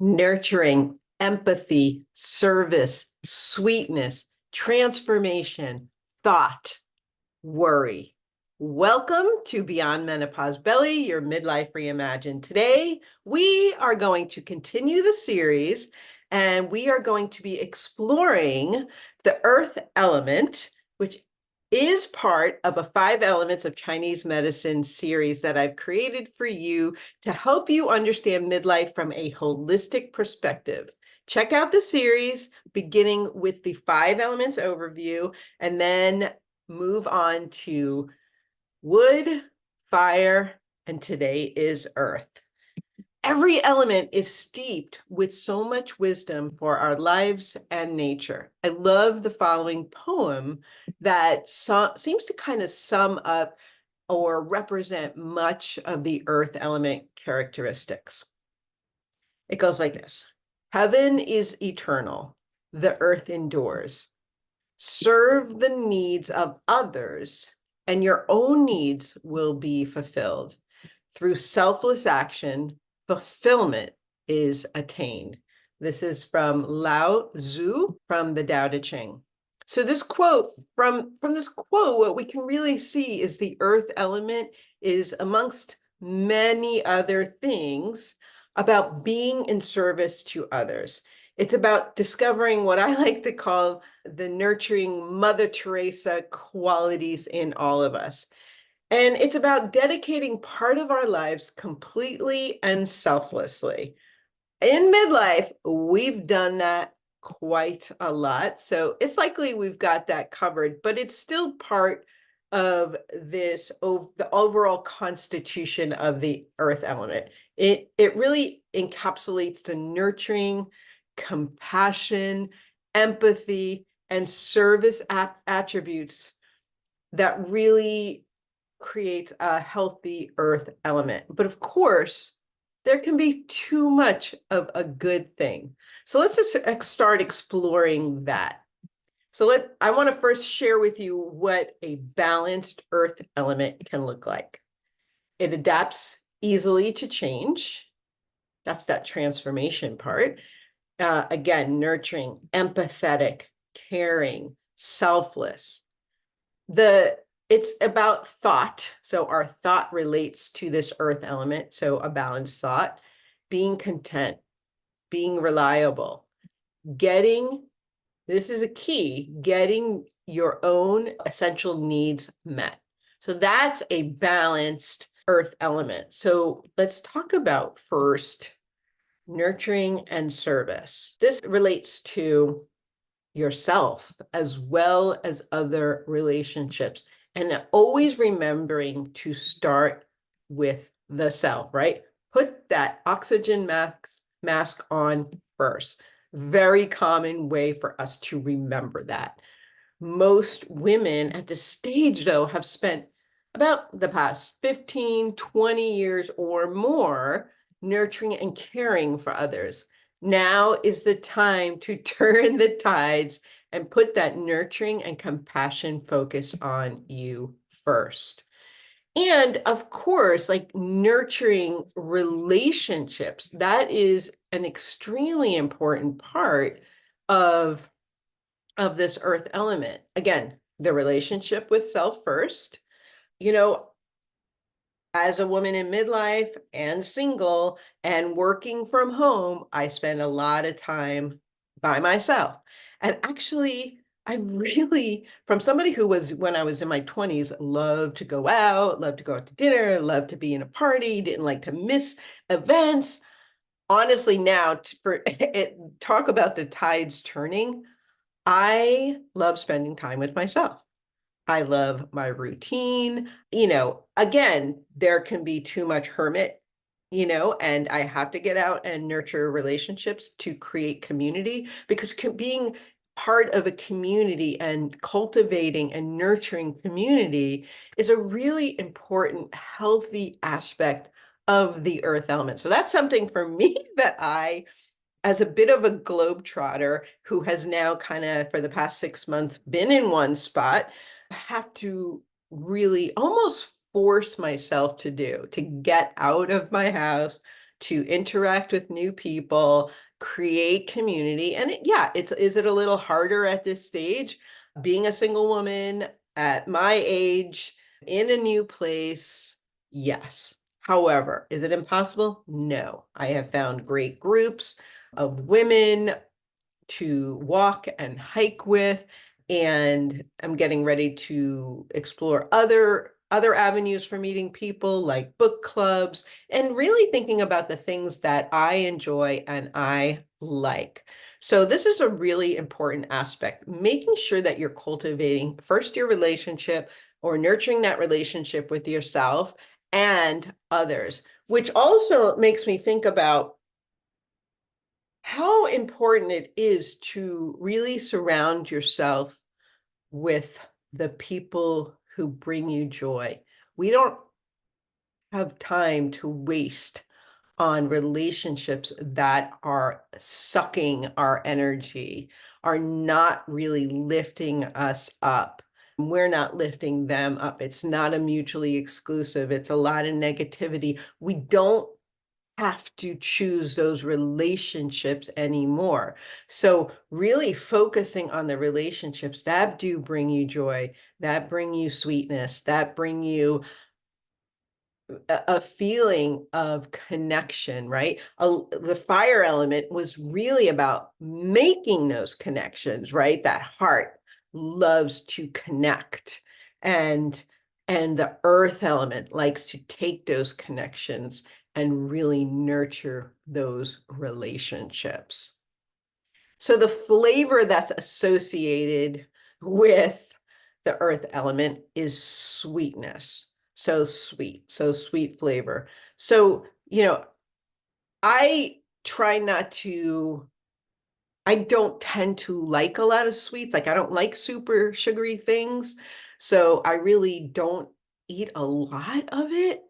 nurturing, empathy, service, sweetness, transformation, thought, worry. Welcome to Beyond Menopause Belly, your midlife reimagined. Today, we are going to continue the series and we are going to be exploring the earth element, which is part of a 5 elements of Chinese medicine series that I've created for you to help you understand midlife from a holistic perspective. Check out the series beginning with the 5 elements overview and then move on to wood, fire, and today is earth. Every element is steeped with so much wisdom for our lives and nature. I love the following poem that seems to kind of sum up or represent much of the earth element characteristics. It goes like this. Heaven is eternal, the earth endures. Serve the needs of others, and your own needs will be fulfilled. Through selfless action, fulfillment is attained. This is from Lao Tzu from the Tao Te Ching. So this quote, from this quote, what we can really see is the earth element is amongst many other things about being in service to others. It's about discovering what I like to call the nurturing Mother Teresa qualities in all of us. And it's about dedicating part of our lives completely and selflessly. In midlife, we've done that quite a lot. So it's likely we've got that covered, but it's still part of the overall constitution of the earth element. It really encapsulates the nurturing, compassion, empathy, and service attributes that really creates a healthy earth element. But of course, there can be too much of a good thing. So let's just start exploring that. So I want to first share with you what a balanced earth element can look like. It adapts easily to change. That's that transformation part. Again, nurturing, empathetic, caring, selfless. It's about thought. So our thought relates to this earth element. So a balanced thought, being content, being reliable, this is a key, getting your own essential needs met. So that's a balanced earth element. So let's talk about first nurturing and service. This relates to yourself as well as other relationships. And always remembering to start with the self, right? Put that oxygen mask on first. Very common way for us to remember that. Most women at this stage, though, have spent about the past 15, 20 years or more nurturing and caring for others. Now is the time to turn the tides and put that nurturing and compassion focus on you first. And of course, like nurturing relationships, that is an extremely important part of this earth element. Again, the relationship with self first. You know, as a woman in midlife and single and working from home, I spend a lot of time by myself. And actually, I really, from somebody who was, when I was in my 20s, loved to go out, loved to go out to dinner, loved to be in a party, didn't like to miss events. Honestly, now, talk about the tides turning, I love spending time with myself. I love my routine. Again, there can be too much hermit, and I have to get out and nurture relationships to create community, because being part of a community and cultivating and nurturing community is a really important, healthy aspect of the earth element. So that's something for me that as a bit of a globetrotter who has now kind of for the past 6 months been in one spot, have to really almost force myself to get out of my house, to interact with new people, create community. And is it a little harder at this stage? Being a single woman at my age in a new place, yes. However, is it impossible? No. I have found great groups of women to walk and hike with, and I'm getting ready to explore other avenues for meeting people like book clubs and really thinking about the things that I enjoy and I like. So this is a really important aspect, making sure that you're cultivating first your relationship or nurturing that relationship with yourself and others, which also makes me think about how important it is to really surround yourself with the people who bring you joy. We don't have time to waste on relationships that are sucking our energy, are not really lifting us up. We're not lifting them up. It's not a mutually exclusive. It's a lot of negativity. We don't have to choose those relationships anymore. So really focusing on the relationships that do bring you joy, that bring you sweetness, that bring you a feeling of connection, right? The fire element was really about making those connections, right? That heart loves to connect, and the earth element likes to take those connections and really nurture those relationships. So the flavor that's associated with the earth element is sweetness. So sweet flavor. So, I try not to, I don't tend to like a lot of sweets. Like I don't like super sugary things. So I really don't eat a lot of it.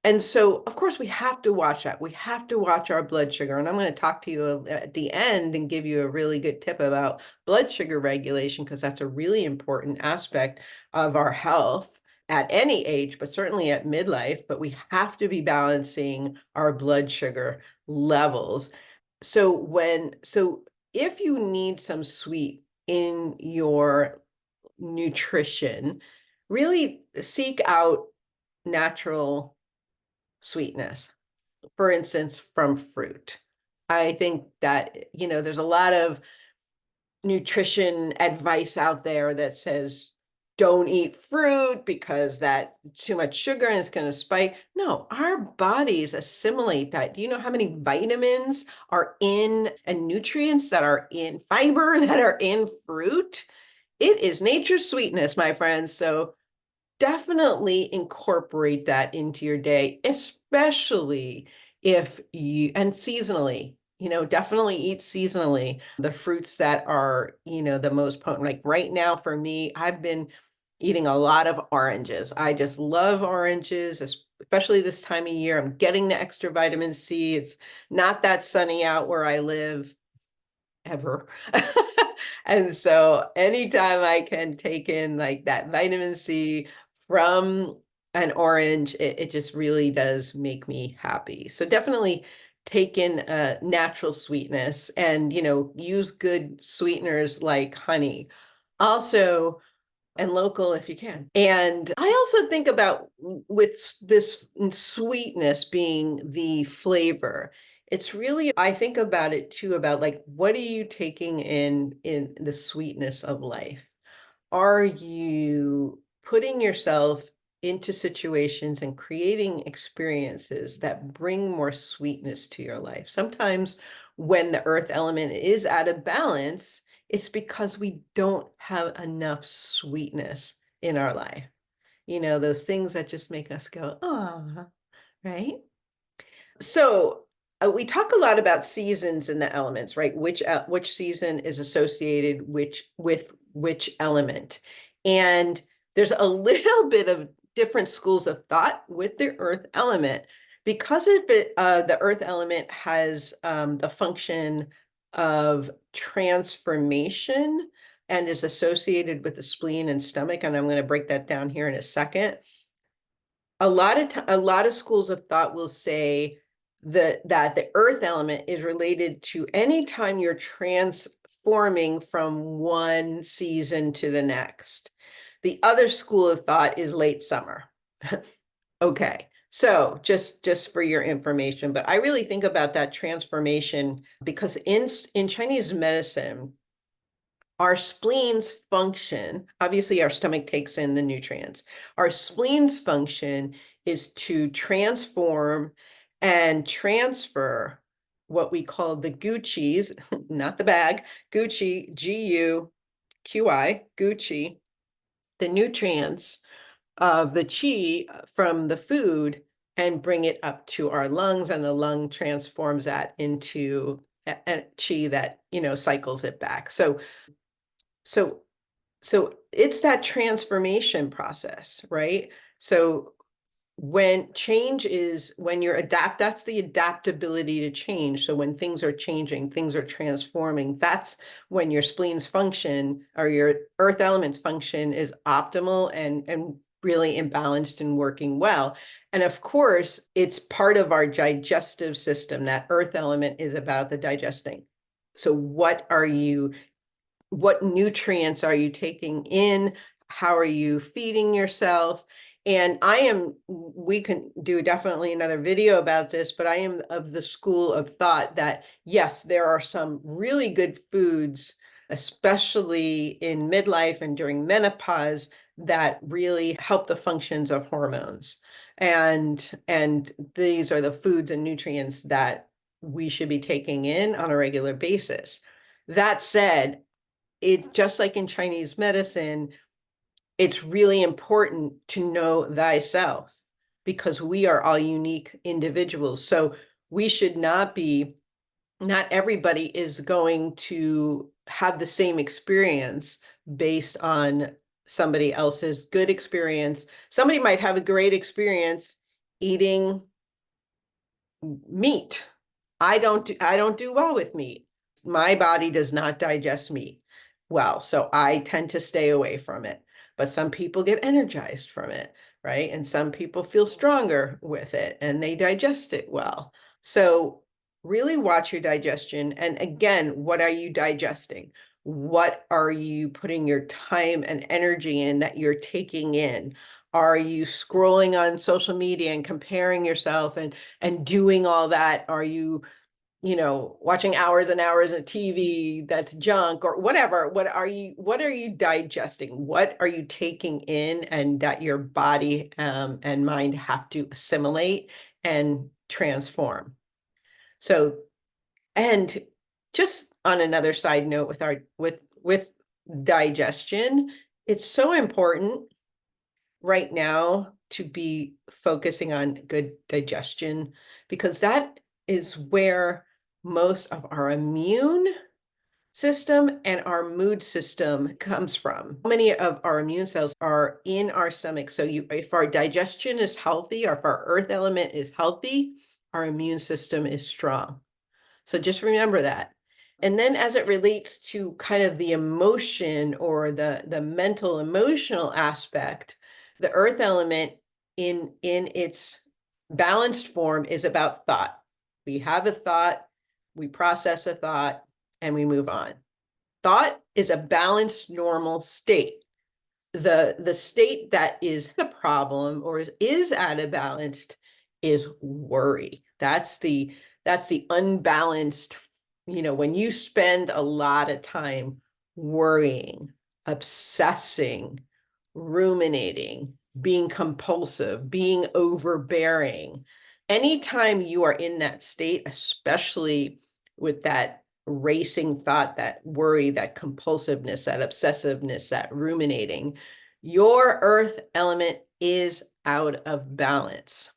And so, of course, we have to watch that. We have to watch our blood sugar. And I'm going to talk to you at the end and give you a really good tip about blood sugar regulation, because that's a really important aspect of our health at any age, but certainly at midlife. But we have to be balancing our blood sugar levels. So if you need some sweet in your nutrition, really seek out natural sweetness, for instance, from fruit. I think that, there's a lot of nutrition advice out there that says, don't eat fruit because that's too much sugar and it's going to spike. No, our bodies assimilate that. Do you know how many vitamins are in and nutrients that are in fiber that are in fruit? It is nature's sweetness, my friends. So definitely incorporate that into your day, especially if you, and seasonally, definitely eat seasonally the fruits that are, the most potent. Like right now for me, I've been eating a lot of oranges. I just love oranges, especially this time of year. I'm getting the extra vitamin C. It's not that sunny out where I live ever. And so anytime I can take in like that vitamin C from an orange, it just really does make me happy. So definitely take in natural sweetness and, use good sweeteners like honey. Also, and local if you can. And I also think about with this sweetness being the flavor. It's really, I think about it too, about like, what are you taking in the sweetness of life? Are you putting yourself into situations and creating experiences that bring more sweetness to your life? Sometimes when the earth element is out of balance, it's because we don't have enough sweetness in our life. Those things that just make us go, oh, right? So we talk a lot about seasons and the elements, right? Which season is associated with which element, and there's a little bit of different schools of thought with the earth element because of it. The earth element has the function of transformation and is associated with the spleen and stomach, and I'm going to break that down here in a second. A lot of schools of thought will say that the earth element is related to any time you're transforming from one season to the next. The other school of thought is late summer. Okay, so just for your information, but I really think about that transformation because in Chinese medicine, our spleens function, obviously our stomach takes in the nutrients. Our spleens function is to transform and transfer what we call the Gucci's, not the bag, Gucci, Guqi, Gucci, the nutrients of the qi from the food and bring it up to our lungs, and the lung transforms that into a qi that, cycles it back. So so it's that transformation process, right? So when you're that's the adaptability to change. So when things are changing, things are transforming, that's when your spleen's function or your earth elements function is optimal and really imbalanced and working well. And of course, it's part of our digestive system. That earth element is about the digesting. So what nutrients are you taking in? How are you feeding yourself? And we can do definitely another video about this, but I am of the school of thought that yes, there are some really good foods, especially in midlife and during menopause, that really help the functions of hormones. And these are the foods and nutrients that we should be taking in on a regular basis. That said, it just like in Chinese medicine, it's really important to know thyself because we are all unique individuals. So we should not everybody is going to have the same experience based on somebody else's good experience. Somebody might have a great experience eating meat. I don't do well with meat. My body does not digest meat well, so I tend to stay away from it. But some people get energized from it, right? And some people feel stronger with it and they digest it well. So really watch your digestion. And again, what are you digesting? What are you putting your time and energy in that you're taking in? Are you scrolling on social media and comparing yourself and doing all that? Are you watching hours and hours of TV that's junk or whatever? What are you digesting? What are you taking in and that your body and mind have to assimilate and transform? So, and just on another side note with digestion, it's so important right now to be focusing on good digestion because that is where most of our immune system and our mood system comes from. Many of our immune cells are in our stomach. So if our digestion is healthy or if our earth element is healthy, our immune system is strong. So just remember that. And then as it relates to kind of the emotion or the mental emotional aspect, the earth element in its balanced form is about thought. We have a thought, we process a thought, and we move on. Thought is a balanced, normal state. The state that is the problem or is out of balance is worry. That's the unbalanced, when you spend a lot of time worrying, obsessing, ruminating, being compulsive, being overbearing. Anytime you are in that state, especially with that racing thought, that worry, that compulsiveness, that obsessiveness, that ruminating, your earth element is out of balance.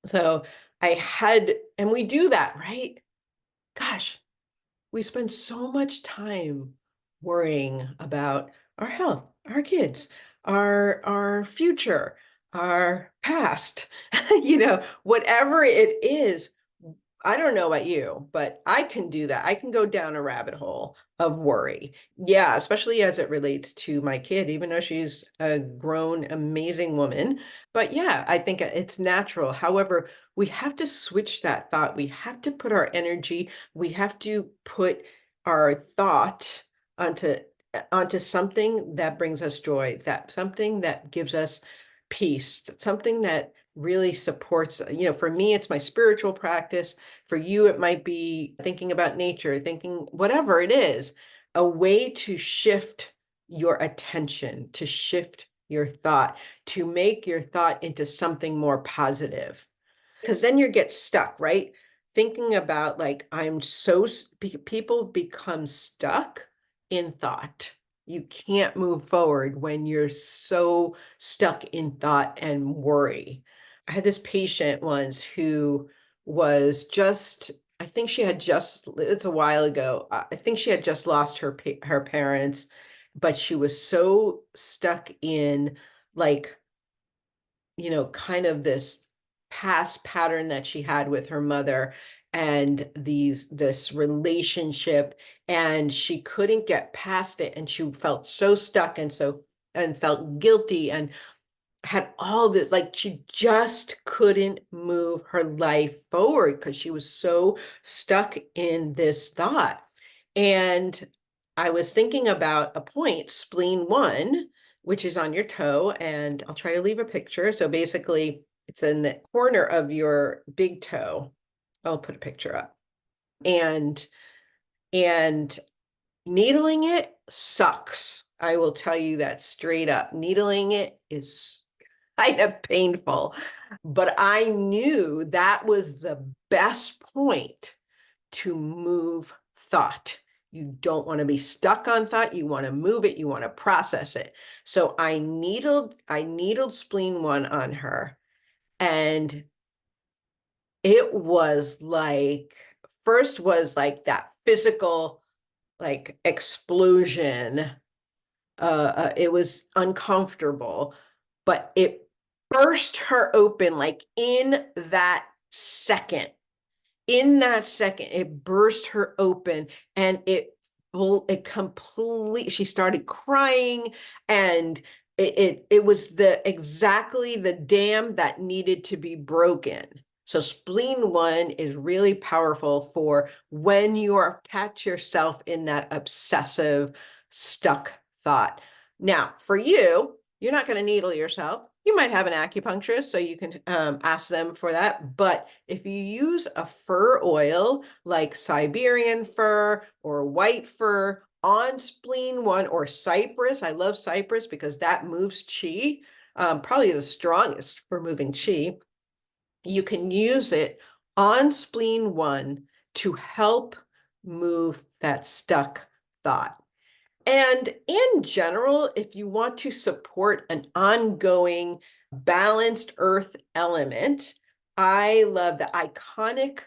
So and we do that, right? Gosh, we spend so much time worrying about our health, our kids, our future, our past, whatever it is. I don't know about you, but I can do that. I can go down a rabbit hole of worry. Yeah, especially as it relates to my kid, even though she's a grown, amazing woman. But yeah, I think it's natural. However, we have to switch that thought. We have to put our energy, we have to put our thought onto onto something that brings us joy, that something that gives us peace, something that really supports, for me, it's my spiritual practice. For you, it might be thinking about nature, thinking whatever it is, a way to shift your attention, to shift your thought, to make your thought into something more positive. Because then you get stuck, right? Thinking about like, people become stuck in thought. You can't move forward when you're so stuck in thought and worry. I had this patient once who was just, I think she had just, it's a while ago. I think she had just lost her parents, but she was so stuck in like, kind of this past pattern that she had with her mother and this relationship, and she couldn't get past it, and she felt so stuck and felt guilty and had all this, like she just couldn't move her life forward because she was so stuck in this thought. And I was thinking about a point, spleen one, which is on your toe, and I'll try to leave a picture. So basically, it's in the corner of your big toe. I'll put a picture up. And and needling it sucks. I will tell you that straight up. Needling it is kind of painful, but I knew that was the best point to move thought. You don't want to be stuck on thought. You want to move it. You want to process it. So I needled spleen one on her, and it was like, first was like that physical, like explosion. It was uncomfortable, but it burst her open like in that second, it burst her open, and it complete she started crying, and it was exactly the dam that needed to be broken. So spleen one is really powerful for when you catch yourself in that obsessive stuck thought. Now, for you, you're not going to needle yourself. You might have an acupuncturist, so you can ask them for that. But if you use a fur oil like Siberian fir or white fir on spleen one, or cypress, I love cypress because that moves chi, probably the strongest for moving chi. You can use it on spleen one to help move that stuck thought. And in general, if you want to support an ongoing balanced earth element, I love the iconic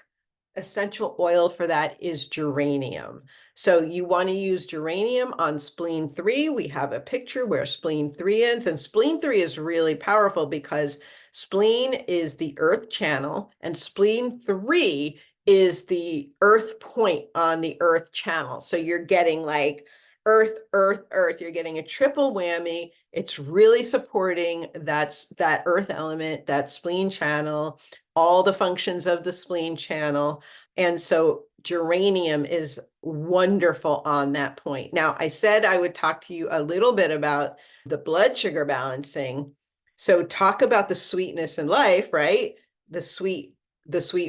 essential oil for that is geranium. So you want to use geranium on spleen three. We have a picture where spleen three ends, and spleen three is really powerful because spleen is the earth channel, and spleen three is the earth point on the earth channel. So you're getting like earth, earth, earth. You're getting a triple whammy. It's really supporting that earth element, that spleen channel, all the functions of the spleen channel. And so geranium is wonderful on that point. Now, I said I would talk to you a little bit about the blood sugar balancing. So talk about the sweetness in life, right? The sweet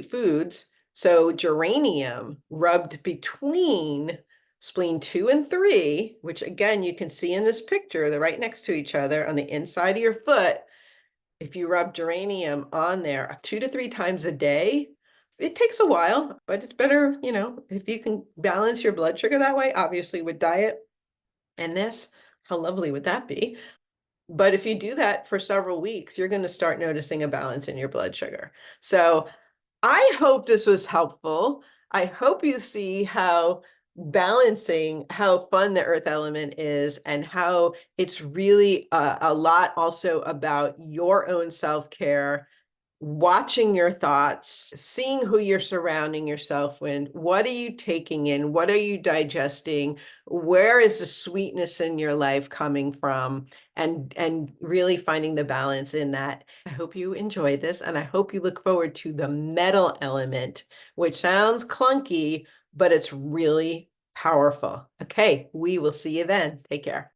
foods. So geranium rubbed between spleen two and three, which again, you can see in this picture, they're right next to each other on the inside of your foot. If you rub geranium on there 2 to 3 times a day, it takes a while, but it's better, if you can balance your blood sugar that way, obviously with diet and this, how lovely would that be? But if you do that for several weeks, you're going to start noticing a balance in your blood sugar. So I hope this was helpful. I hope you see how balancing, how fun the earth element is, and how it's really a lot also about your own self-care, watching your thoughts, seeing who you're surrounding yourself with. What are you taking in? What are you digesting? Where is the sweetness in your life coming from? And really finding the balance in that. I hope you enjoy this, and I hope you look forward to the metal element, which sounds clunky, but it's really powerful. Okay, we will see you then. Take care.